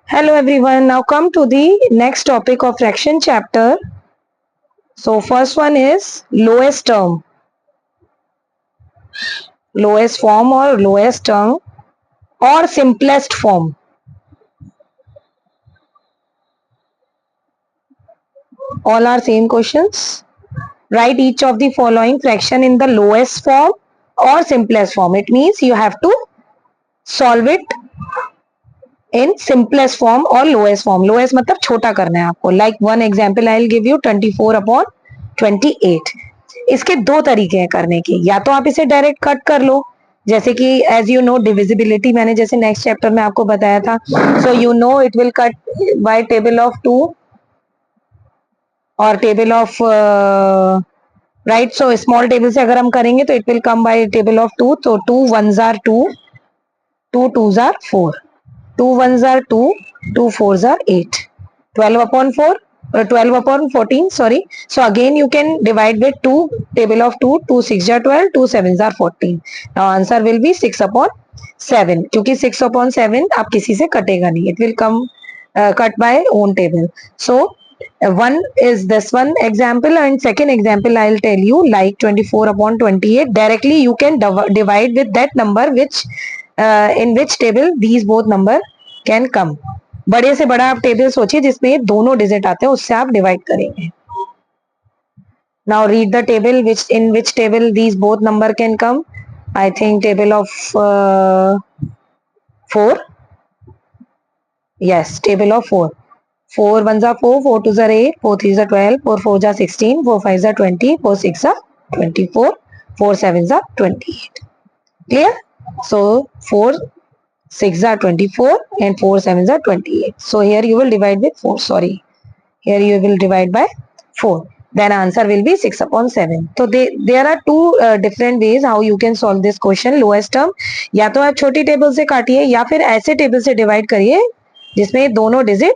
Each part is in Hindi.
Hello everyone, now come to the next topic of fraction chapter. So first one is lowest term, lowest form or lowest term or simplest form. All are same questions. Write each of the following fraction in the lowest form or simplest form. It means you have to solve it in simplest form or lowest form. Lowest मतलब छोटा करना है आपको. Like one example I will give you 24/28. इसके दो तरीके हैं करने के. या तो आप इसे डायरेक्ट कट कर लो, जैसे कि एज यू नो डिविजिबिलिटी मैंने जैसे नेक्स्ट चैप्टर में आपको बताया था. So you know it will cut by table of 2 और table of right. So small table से अगर हम करेंगे तो it will come by table of 2. तो 2 1s are 2, 2 2s are 4, 2 1s are 2, 2 4s are 8, 12/4 12/14, sorry. So again you can divide with 2, table of 2, 2 6 are 12, 2 7s are 14. Now answer will be 6/7. क्योंकि 6/7 आप किसी से कटेगा नहीं, it will come cut by own table. So one is this one example, and second example I'll tell you like 24/28. Directly you can divide with that number which in which table these both number can come. बड़े से बड़ा आप टेबल सोचिए जिसमें दोनों डिजिट आते हैं, उससे आप डिवाइड करेंगे. Now read the table which in which table these both number can come. I think table of 4. yes, table of 4. 4 1s are 4, 4 2s are 8, 4 3s are 12, 4 4s are 16, 4 5s are 20, 4 6 are 24, 4 7s are 28. Clear? So 4 6 are 24 and 4 7s are 28. So here you will divide with 4. Sorry, here you will divide by 4. Then answer will be 6/7. So there are two different ways how you can solve this question. Lowest term या तो आप छोटी टेबल से काटिए या फिर ऐसे टेबल से डिवाइड करिए जिसमें दोनों डिजिट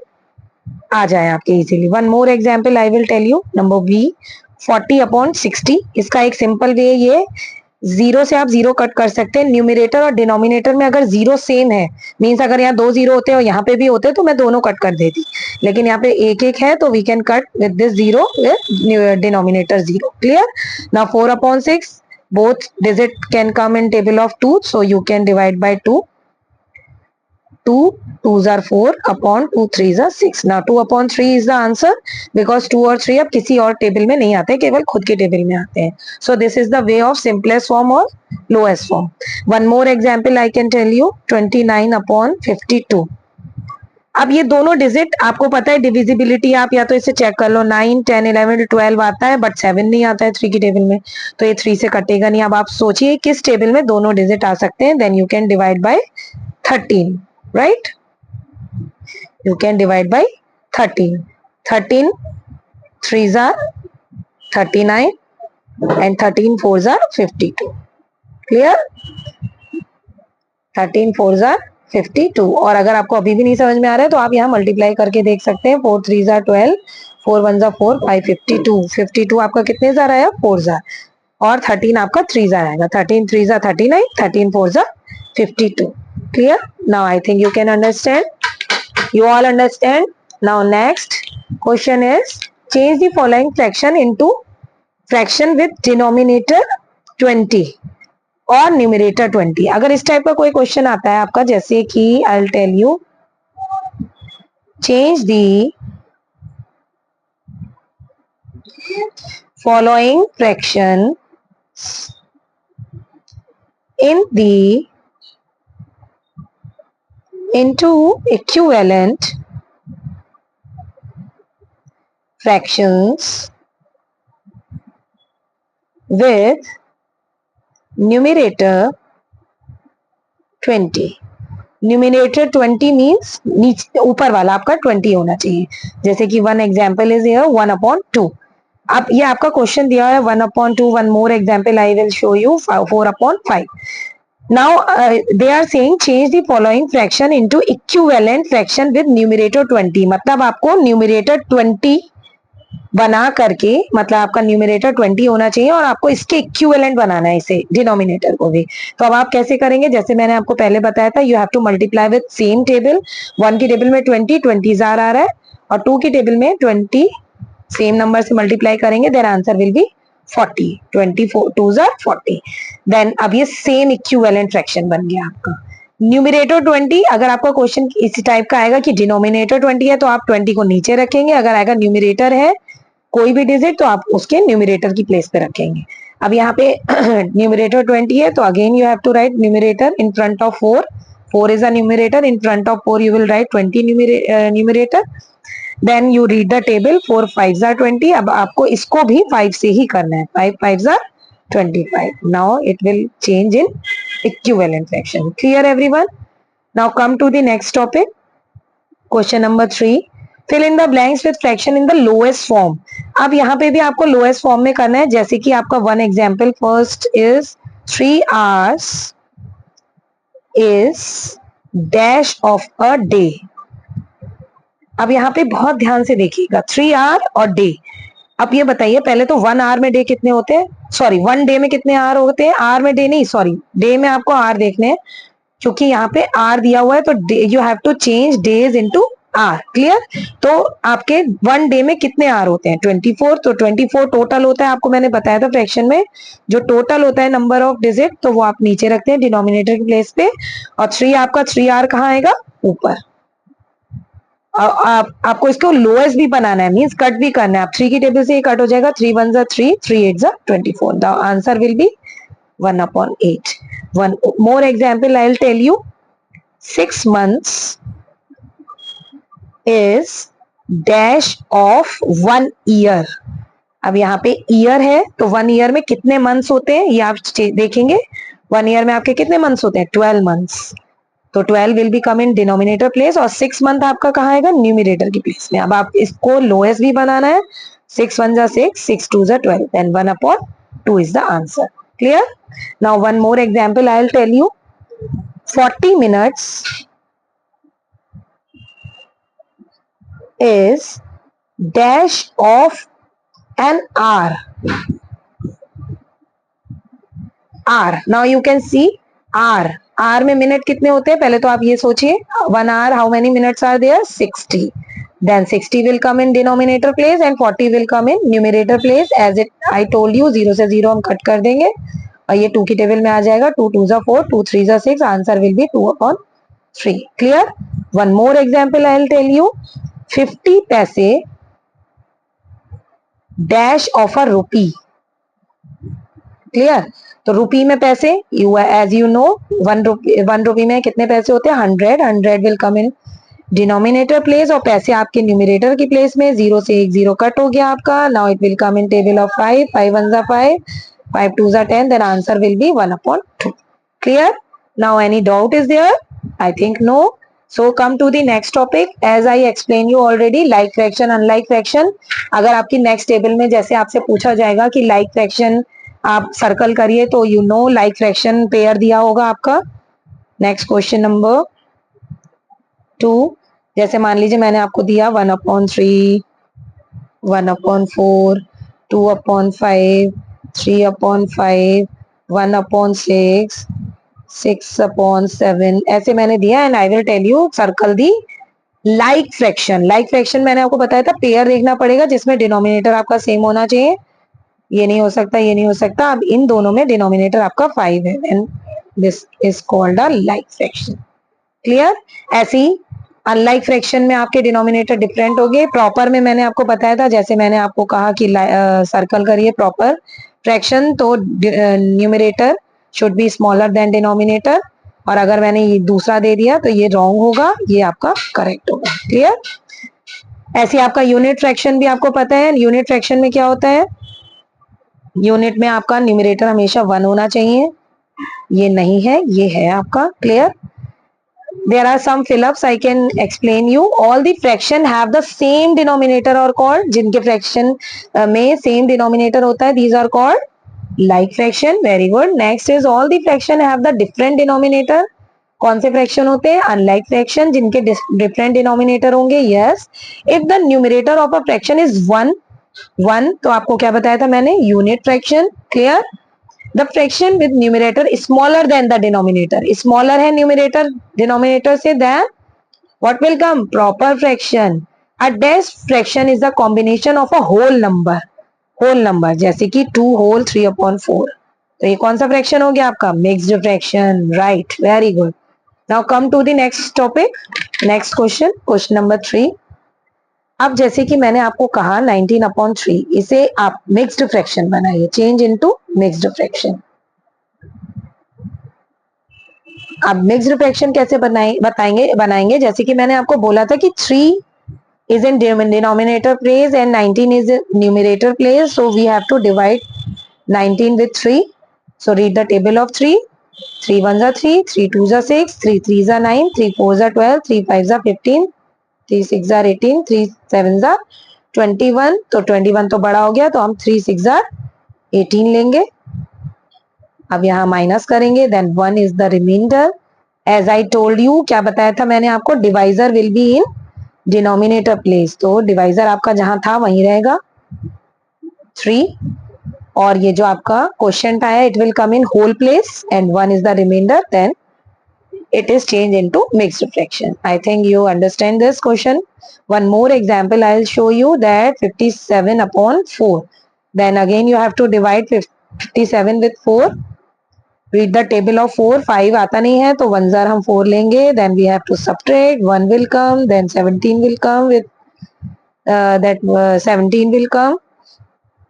आ जाए आपके easily. One more example I will tell you. Number B 40/60. इसका एक सिंपल वे ये, जीरो से आप जीरो कट कर सकते हैं. न्यूमिनेटर और डिनोमिनेटर में अगर जीरो सेम है, मीन्स अगर यहाँ 2 जीरो होते हैं और यहाँ पे भी होते तो मैं दोनों कट कर देती, लेकिन यहाँ पे एक एक है तो we can cut with this zero with denominator zero. Clear? Now 4/6 both digit can come in table of 2, so you can divide by 2. 2 2s are 4 upon 2 3s are 6. Now 2/3 is the answer because 2 और 3 अब किसी और टेबल में नहीं आते, केवल खुद के टेबल में आते हैं. So this is the way of simplest form or lowest form. One more example I can tell you. 29/52. अब ये दोनों डिजिट आपको पता है डिविजिबिलिटी, आप या तो इसे चेक कर लो. 9 10 11 12 आता है बट 7 नहीं आता है 3 की टेबल में, तो ये 3 से कटेगा नहीं. अब आप सोचिए किस टेबल में दोनों डिजिट आ सकते हैं. Then you can divide by 13. right, you can divide by 13. 13 3s are 39 and 13 4s are 52. clear? 13 4s are 52. और अगर आपको अभी भी नहीं समझ में आ रहा है तो आप यहाँ मल्टीप्लाई करके देख सकते हैं. 4 3s are 12, 4 1s are 4, 5 52. 52 आपका कितने जार आया? 4 जार. और 13 आपका 3 जार आएगा. 13 3s are 39, 13 4s are 52. clear? Now I think you can understand. You all understand. Now next question is change the following fraction into fraction with denominator 20 और न्यूमरेटर 20. अगर इस टाइप का कोई क्वेश्चन आता है आपका, जैसे कि I will tell you change the following fraction in the into equivalent fractions with numerator 20. numerator 20 means नीचे ऊपर वाला आपका 20 होना चाहिए. जैसे कि वन एग्जाम्पल इज हियर 1/2. अब ये आपका क्वेश्चन दिया है 1/2. One more example I will show you 4/5. Now they are saying change the following fraction into equivalent fraction with numerator 20. मतलब आपको numerator 20 बना करके, मतलब आपका न्यूमरेटर 20 होना चाहिए और आपको इसके इक्विवेलेंट बनाना है इसे, डिनोमिनेटर को भी। तो अब आप कैसे करेंगे, जैसे मैंने आपको पहले बताया था, you have to multiply with same table. 1 की टेबल में 20 जार आ रहा है, और 2 की टेबल में 20 सेम नंबर से मल्टीप्लाई करेंगे, देन आंसर विल बी 40। 24 2 जार 40। देन अब ये सेम इक्विवेलेंट फ्रैक्शन बन गया आपका। न्यूमिनेटर 20, अगर आपका क्वेश्चन इसी टाइप का आएगा कि डिनोमिनेटर 20 है तो आप 20 को नीचे रखेंगे, अगर आएगा न्यूमिनेटर है कोई भी डिजिट तो आप उसके न्यूमिनेटर की प्लेस पे रखेंगे। अब यहाँ पे न्यूमिनेटर 20 है तो again you have to write numerator in front of 4। 4 is a numerator, in front of 4 you will write 20 numerator. Then you read the table, 4 5s are 20. अब आपको इसको भी 5 से ही करना है, 5 5s are 25. Now it will change in equivalent fraction. Clear everyone? Now come to the next topic. Question number 3. Fill in the blanks with fraction in the lowest form. अब यहाँ पे भी आपको lowest form में करना है, जैसे कि आपका one example first is 3 hours is dash of a day. अब यहाँ पे बहुत ध्यान से देखिएगा, 3 आवर और डे। अब ये बताइए पहले तो 1 आवर में डे कितने होते हैं, सॉरी 1 डे में कितने आवर होते हैं, आवर में डे नहीं, सॉरी डे में आपको आवर देखने हैं, क्योंकि यहाँ पे आर दिया हुआ है तो you have to change days into R. Clear? तो आपके 1 डे में कितने आर होते हैं, 24। तो 24 टोटल होता है, आपको मैंने बताया था फ्रैक्शन में जो टोटल होता है नंबर ऑफ डिजिट, तो वो आप नीचे रखते हैं डिनोमिनेटर की प्लेस पे, और 3 आपका 3 आर कहाँ आएगा, ऊपर। आपको इसको लोएस्ट भी बनाना है, मींस कट भी करना है। आप 3 की टेबल से ये कट हो जाएगा, 3 1 जा 3, 3 8 जा 24। The answer will B 1/8. One more example I'll tell you. 6 months is dash of 1 year. अब यहाँ पे ईयर है तो 1 ईयर में कितने मंथ्स होते हैं ये आप देखेंगे। 1 ईयर में आपके कितने मंथ्स होते हैं, 12 मंथ्स। तो 12 will be come in denominator place, और 6 मंथ आपका कहाँ आएगा, न्यूमिनेटर की प्लेस में। अब आप इसको लोएस्ट भी बनाना है, 6 1 जा 6, 6 2 जा 12, then 1/2 is the answer. Clear? Now one more example I'll tell you. 40 minutes is dash of an hour. R. Now you can see R. R में मिनट कितने होते हैं, पहले तो आप ये सोचिए, 1 hour how many minutes are there, 60. Then 60 will come in denominator place and 40 will come in numerator place. As it I told you, 0 से 0 हम कट कर देंगे और ये 2 की टेबल में आ जाएगा, 2 2 जा 4, 2 3 जा 6, answer will be 2/3. Clear? One more example I will tell you. 50 पैसे dash of a rupee. Clear? तो रुपी में पैसे, एज यू नो, 1 रुपी में कितने पैसे होते हैं, 100. 100 will come in denominator place, और पैसे आपके न्यूमिनेटर की प्लेस में, 0 से 1 0 कट हो गया आपका. Now it will come in table of 5. 5 1 जा 5, 5 2 जा 10, then answer will be 1/2. Clear? Now any doubt is there? I think no. So come to the next topic. As I explained you already, like fraction, unlike fraction. अगर आपकी नेक्स्ट टेबल में जैसे आपसे पूछा जाएगा कि लाइक फ्रैक्शन आप सर्कल करिए, तो you know like fraction pair दिया होगा आपका. Next question number 2. जैसे मान लीजिए मैंने आपको दिया 1/3, 1/4, 2/5, 3/5, 1/6, 6/7, ऐसे मैंने दिया, and I will tell you circle the like fraction. Like fraction मैंने आपको बताया था पेयर देखना पड़ेगा जिसमें डिनोमिनेटर आपका सेम होना चाहिए. ये नहीं हो सकता, ये नहीं हो सकता. अब इन दोनों में डिनोमिनेटर आपका 5 है, and this is called a like fraction. Clear? ऐसी अनलाइक फ्रैक्शन में आपके डिनोमिनेटर डिफरेंट हो गए. प्रॉपर में मैंने आपको बताया था, जैसे मैंने आपको कहा कि सर्कल करिए प्रॉपर फ्रैक्शन, तो numerator should be smaller than denominator, और अगर मैंने ये दूसरा दे दिया तो ये रॉन्ग होगा, ये आपका करेक्ट होगा. क्लियर? ऐसे आपका यूनिट फ्रैक्शन भी आपको पता है. यूनिट फ्रैक्शन में क्या होता है, यूनिट में आपका न्यूमिनेटर हमेशा 1 होना चाहिए. ये नहीं है, ये है आपका. Clear? There are some fill-ups I can explain you. All the fraction have the same denominator or called, जिनके fraction में same denominator होता है, these are called like fraction. Very good. Next is all the fraction have the different denominator. कौन से फ्रैक्शन होते हैं, अनलाइक फ्रैक्शन, जिनके डिफरेंट डिनोमिनेटर होंगे. Yes. If the numerator of a fraction is 1, 1 तो आपको क्या बताया था मैंने, unit fraction. Clear. The fraction with numerator smaller than the denominator, smaller है न्यूमरेटर डिनोमिनेटर से, then what will come, proper fraction. A dash fraction is the combination of a whole number, whole number जैसे कि 2 होल 3/4. तो ये कौन सा फ्रैक्शन हो गया आपका, mixed fraction. Right, very good. Now come to the next topic, next question, question number 3. अब जैसे कि मैंने आपको कहा 19/3, इसे आप मिक्स्ड फ्रैक्शन बनाइए, चेंज इनटू मिक्स्ड फ्रैक्शन. अब मिक्स्ड फ्रैक्शन कैसे बनाएंगे, जैसे कि मैंने आपको बोला था कि 3 is in denominator place and 19 is in numerator place, so we have to divide 19 with 3. So read the table of 3. 3 1s are 3, 3 2s are 6, 3 3s are 9, 3 4s are 12, 3 5s are 15, 3 6 are 18, 3 7s are 21. तो 21 तो बड़ा हो गया, तो हम 3 6 are 18 लेंगे. अब यहाँ माइनस करेंगे, then 1 is the reminder. As I told you, क्या बताया था मैंने आपको, divisor will be in denominator place. तो डिवाइजर आपका जहां था वहीं रहेगा 3, और ये जो आपका क्वेश्चन आया it will come in whole place and 1 is the reminder, then it is changed into mixed fraction. I think you understand this question. One more example I'll show you, that 57/4. Then again you have to divide 57 with 4. Read the table of 4. 5 आता नहीं है तो 1 जार हम 4 लेंगे. Then we have to subtract. 1 will come. Then 17 will come with that 17 will come.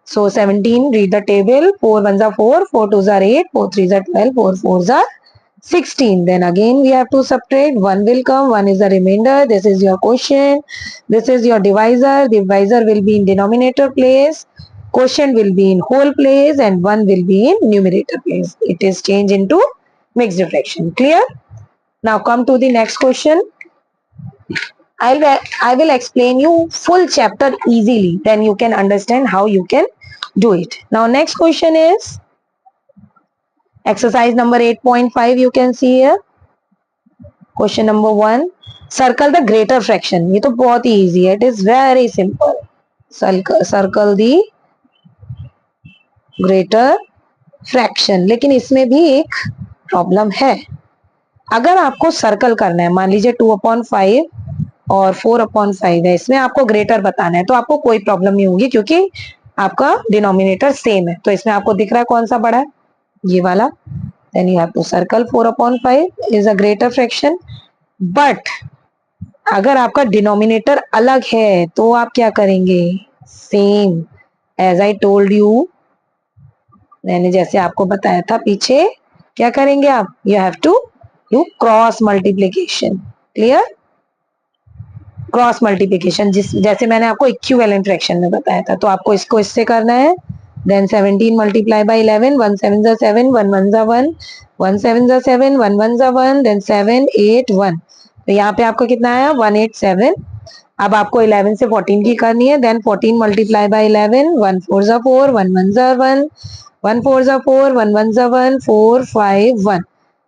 So 17, read the table. 4 1s are 4, 4 2s are 8, 4 3s are 12, 4 4s are 16. Then again we have to subtract. 1 will come, 1 is the remainder. This is your quotient. This is your divisor. Divisor will be in denominator place. Quotient will be in whole place and 1 will be in numerator place. It is changed into mixed fraction. Clear? Now come to the next question. I will explain you full chapter easily. Then you can understand how you can do it. Now next question is exercise number 8.5. You can see here. Question number 1. Circle the greater fraction. ये तो बहुत ही easy है. It is very simple. Circle the greater fraction. लेकिन इसमें भी एक प्रॉब्लम है. अगर आपको सर्कल करना है, मान लीजिए 2/5 और 4/5 है, इसमें आपको ग्रेटर बताना है, तो आपको कोई प्रॉब्लम नहीं होगी क्योंकि आपका डिनोमिनेटर सेम है. तो इसमें आपको दिख रहा है कौन सा बड़ा है, ये वाला. Then you have to circle 4/5 is a greater fraction. But अगर आपका डिनोमिनेटर अलग है तो आप क्या करेंगे, same as I told you, मैंने जैसे आपको बताया था पीछे, क्या करेंगे आप, you have to do cross multiplication. Clear? Cross multiplication जैसे मैंने आपको इक्विवेलेंट फ्रैक्शन में बताया था, तो आपको इसको इससे करना है. देन 17 मल्टीप्लाई बाय 11, 1 7 जा 7, 1 1 जा 1, 1 7 जा 7, 1 1 जा 1, देन 7 8 1. तो यहाँ पे आपको कितना आया, 187. अब आपको 11 से 14 की करनी है. देन 14 मल्टीप्लाई बाय 11, 1 4 जा 4, 1 1 जा 1, 1 4 जा 4, 1 1 जा 1, 4 5 1.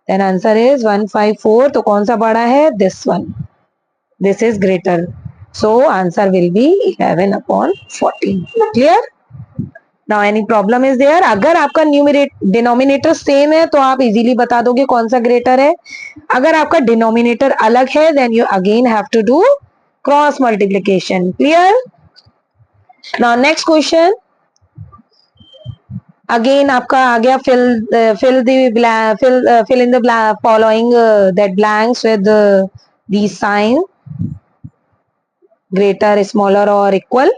Then answer is 154. तो कौन सा बड़ा है, this one. This is greater. So answer will be 11/14. Clear? Now any problem is there? अगर आपका डिनोमिनेटर सेम है तो आप इजीली बता दोगे कौन सा ग्रेटर है. अगर आपका डिनोमिनेटर अलग है then you again have to do cross multiplication. Clear? Now next question. Again आपका आ गया fill in the following that blanks with these sign. Greater, smaller or equal.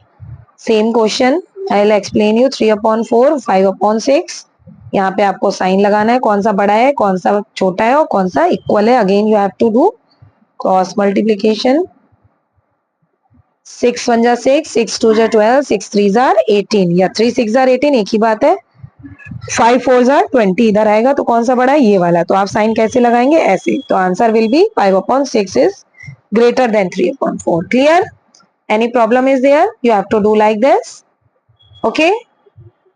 Same question. I'll explain you. 3/4, 5/6. यहाँ पे आपको साइन लगाना है, कौन सा बड़ा है कौन सा छोटा है और कौन सा इक्वल है. Again you have to do cross multiplication. 6 1 जा 6, 6 2 जा 12, 6 3 जा 18 या 3 6 जा 18 एक ही बात है. 5 4 जा 20 इधर आएगा तो कौन सा बड़ा है, ये वाला. तो आप साइन कैसे लगाएंगे, ऐसे. तो answer will B 5/6 is greater than 3/4. Clear? Any problem is there? You have to do like this. Okay.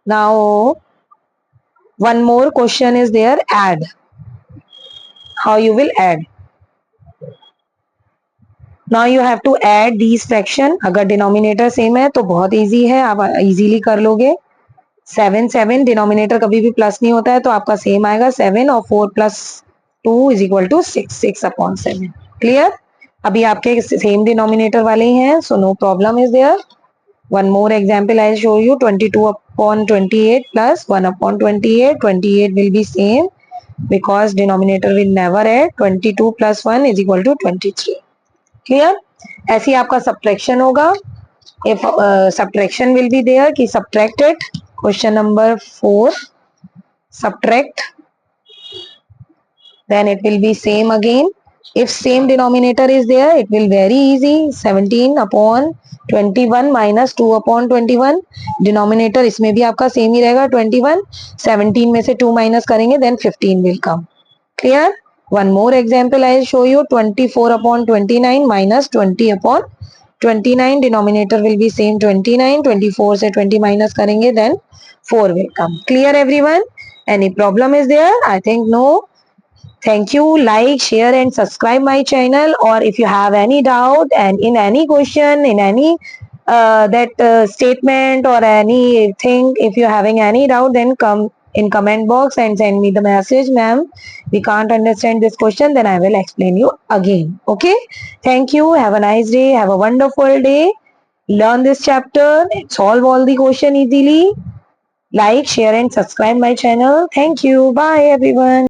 Now one more question is there. Add. How you will add? Now you have to add these fraction. अगर डिनोमिनेटर सेम है तो बहुत इजी है, आप इजीली कर लोगे. 7 7 डिनोमिनेटर कभी भी प्लस नहीं होता है तो आपका सेम आएगा 7 और 4 plus 2 is equal to 6 6 upon 7. Clear. अभी आपके सेम डिनोमिनेटर वाले ही हैं, so no problem is there. One more example I'll show you. 22 upon 28 plus 1 upon 28. 28 will be same because denominator will never add. 22 plus 1 is equal to 23. Clear? ऐसे ही आपका subtraction होगा. If subtraction will be there कि subtract it. Question number 4. Subtract. Then it will be same again. If same denominator is there, it will very easy. 17 upon 21 minus 2 upon 21. Denominator इसमें भी आपका सेम ही रहेगा 21. 17 में से 2 माइनस करेंगे then 15 will come. Clear? One more example I will show you. 24 upon 29 minus 20 upon 29. Denominator will be same 29. 24 से 20 माइनस करेंगे then 4 will come. Clear everyone? Any problem is there? I think no. Thank you. Like, share and subscribe my channel. Or if you have any doubt and in any question, in any statement or anything, if you're having any doubt, then come in comment box and send me the message. Ma'am, we can't understand this question, then I will explain you again. Okay. Thank you. Have a nice day. Have a wonderful day. Learn this chapter. Solve all the question easily. Like, share and subscribe my channel. Thank you. Bye everyone.